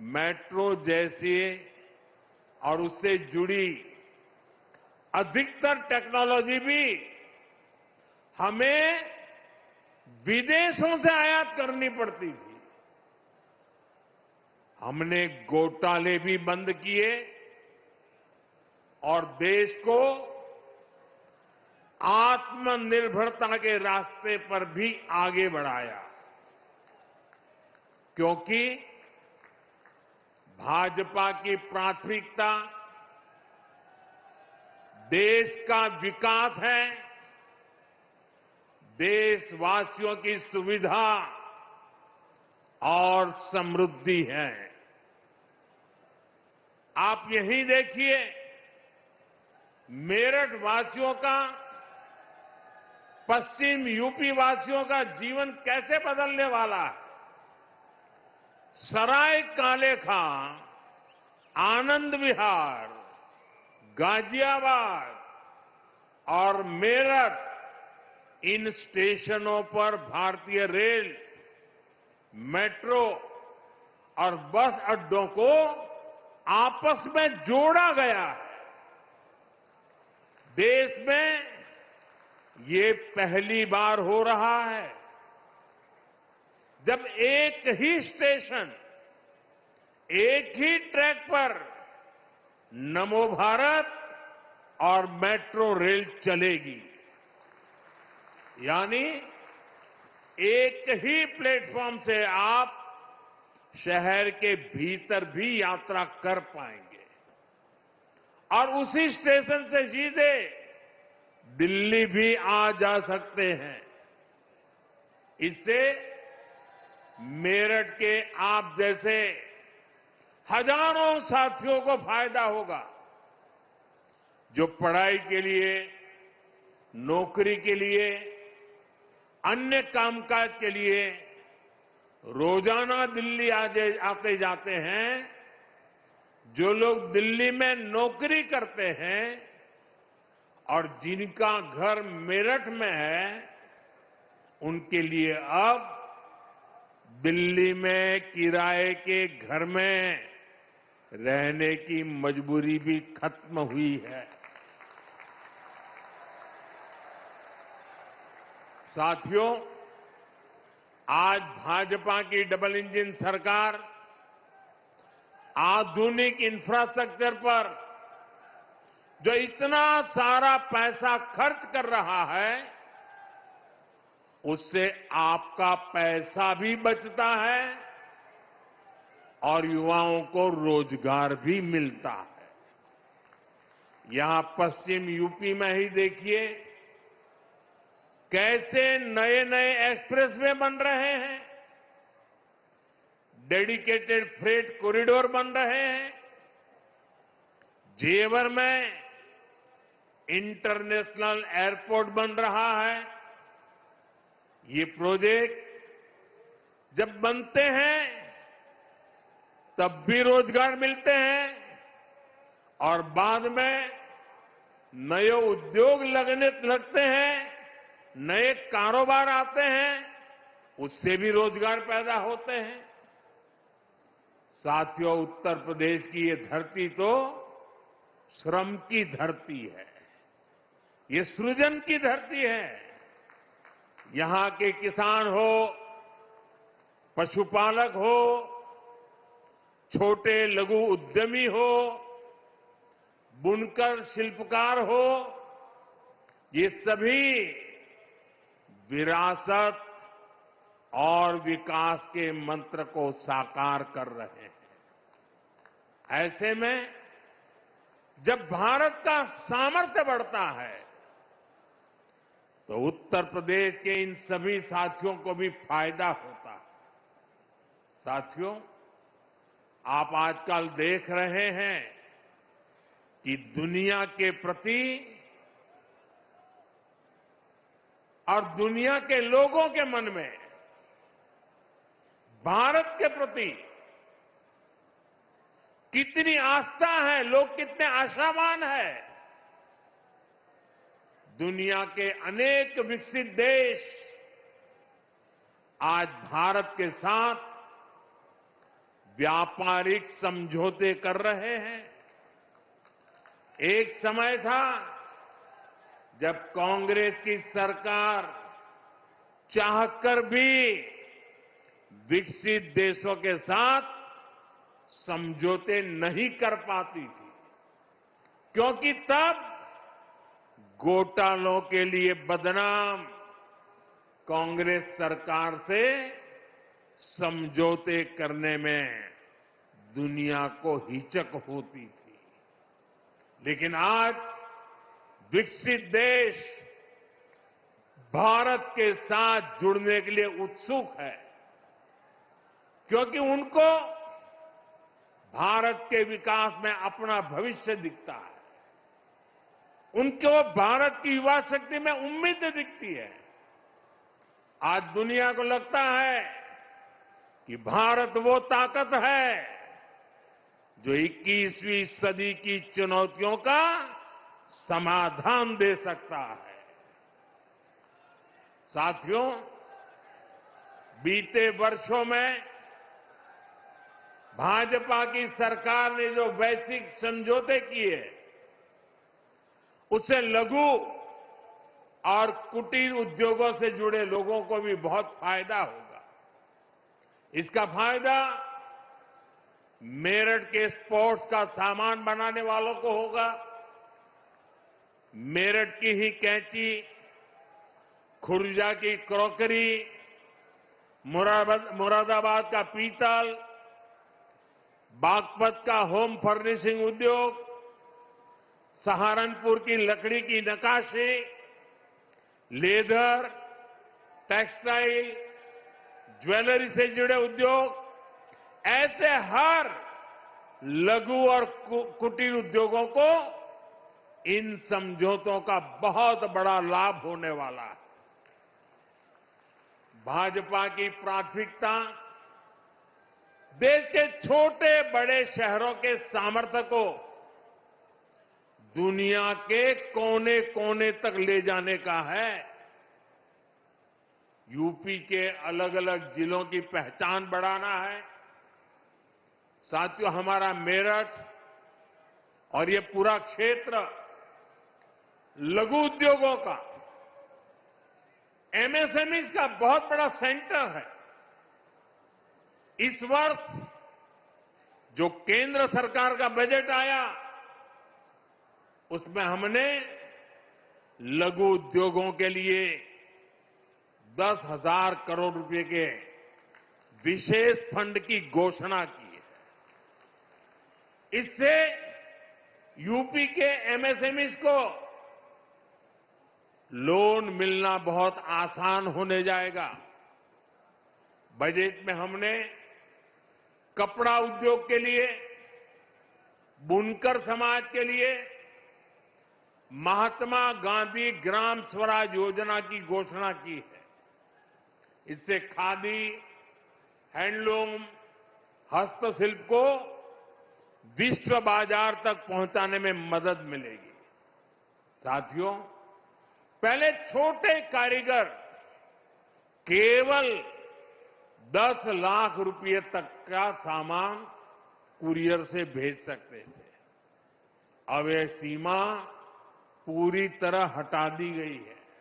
Metro जैसी और उससे जुड़ी अधिकतर टेक्नोलॉजी भी हमें विदेशों से आयात करनी पड़ती थी। हमने घोटाले भी बंद किए और देश को आत्मनिर्भरता के रास्ते पर भी आगे बढ़ाया, क्योंकि भाजपा की प्राथमिकता देश का विकास है, देशवासियों की सुविधा और समृद्धि है। आप यही देखिए, मेरठ वासियों का, पश्चिम यूपी वासियों का जीवन कैसे बदलने वाला है। सराय काले खां, आनंद विहार, गाजियाबाद और मेरठ, इन स्टेशनों पर भारतीय रेल, मेट्रो और बस अड्डों को आपस में जोड़ा गया है। देश में ये पहली बार हो रहा है जब एक ही स्टेशन, एक ही ट्रैक पर नमो भारत और मेट्रो रेल चलेगी। यानी एक ही प्लेटफॉर्म से आप शहर के भीतर भी यात्रा कर पाएंगे और उसी स्टेशन से सीधे दिल्ली भी आ जा सकते हैं। इससे मेरठ के आप जैसे हजारों साथियों को फायदा होगा, जो पढ़ाई के लिए, नौकरी के लिए, अन्य कामकाज के लिए रोजाना दिल्ली आते जाते हैं। जो लोग दिल्ली में नौकरी करते हैं और जिनका घर मेरठ में है, उनके लिए अब दिल्ली में किराए के घर में रहने की मजबूरी भी खत्म हुई है। साथियों, आज भाजपा की डबल इंजन सरकार आधुनिक इंफ्रास्ट्रक्चर पर जो इतना सारा पैसा खर्च कर रहा है, उससे आपका पैसा भी बचता है और युवाओं को रोजगार भी मिलता है। यहां पश्चिम यूपी में ही देखिए कैसे नए नए एक्सप्रेसवे बन रहे हैं, डेडिकेटेड फ्रेट कॉरिडोर बन रहे हैं। जेवर में इंटरनेशनल एयरपोर्ट बन रहा है। ये प्रोजेक्ट जब बनते हैं तब भी रोजगार मिलते हैं और बाद में नए उद्योग लगते हैं, नए कारोबार आते हैं, उससे भी रोजगार पैदा होते हैं। साथियों, उत्तर प्रदेश की ये धरती तो श्रम की धरती है, ये सृजन की धरती है। यहां के किसान हो, पशुपालक हो, छोटे लघु उद्यमी हो, बुनकर शिल्पकार हो, ये सभी विरासत और विकास के मंत्र को साकार कर रहे हैं। ऐसे में जब भारत का सामर्थ्य बढ़ता है तो उत्तर प्रदेश के इन सभी साथियों को भी फायदा होता है। साथियों, आप आजकल देख रहे हैं कि दुनिया के प्रति और दुनिया के लोगों के मन में भारत के प्रति कितनी आस्था है, लोग कितने आशावान हैं। दुनिया के अनेक विकसित देश आज भारत के साथ व्यापारिक समझौते कर रहे हैं। एक समय था जब कांग्रेस की सरकार चाहकर भी विकसित देशों के साथ समझौते नहीं कर पाती थी, क्योंकि तब घोटालों के लिए बदनाम कांग्रेस सरकार से समझौते करने में दुनिया को हिचक होती थी। लेकिन आज विकसित देश भारत के साथ जुड़ने के लिए उत्सुक है, क्योंकि उनको भारत के विकास में अपना भविष्य दिखता है। उनको भारत की युवा शक्ति में उम्मीद दिखती है। आज दुनिया को लगता है कि भारत वो ताकत है जो 21वीं सदी की चुनौतियों का समाधान दे सकता है। साथियों, बीते वर्षों में भाजपा की सरकार ने जो वैश्विक समझौते किए, उससे लघु और कुटीर उद्योगों से जुड़े लोगों को भी बहुत फायदा होगा। इसका फायदा मेरठ के स्पोर्ट्स का सामान बनाने वालों को होगा। मेरठ की ही कैंची, खुर्जा की क्रॉकरी, मुरादाबाद का पीतल, बागपत का होम फर्निशिंग उद्योग, सहारनपुर की लकड़ी की नक्काशी, लेदर, टेक्सटाइल, ज्वेलरी से जुड़े उद्योग, ऐसे हर लघु और कुटीर उद्योगों को इन समझौतों का बहुत बड़ा लाभ होने वाला है। भाजपा की प्राथमिकता देश के छोटे बड़े शहरों के सामर्थ्य को दुनिया के कोने कोने तक ले जाने का है। यूपी के अलग अलग जिलों की पहचान बढ़ाना है। साथियों, हमारा मेरठ और ये पूरा क्षेत्र लघु उद्योगों का, एमएसएमई का बहुत बड़ा सेंटर है। इस वर्ष जो केंद्र सरकार का बजट आया, उसमें हमने लघु उद्योगों के लिए 10,000 करोड़ रुपए के विशेष फंड की घोषणा की है। इससे यूपी के एमएसएमईज को लोन मिलना बहुत आसान होने जाएगा। बजट में हमने कपड़ा उद्योग के लिए, बुनकर समाज के लिए महात्मा गांधी ग्राम स्वराज योजना की घोषणा की है। इससे खादी, हैंडलूम, हस्तशिल्प को विश्व बाजार तक पहुंचाने में मदद मिलेगी। साथियों, पहले छोटे कारीगर केवल 10 लाख रुपए तक का सामान कुरियर से भेज सकते थे। अब यह सीमा पूरी तरह हटा दी गई है।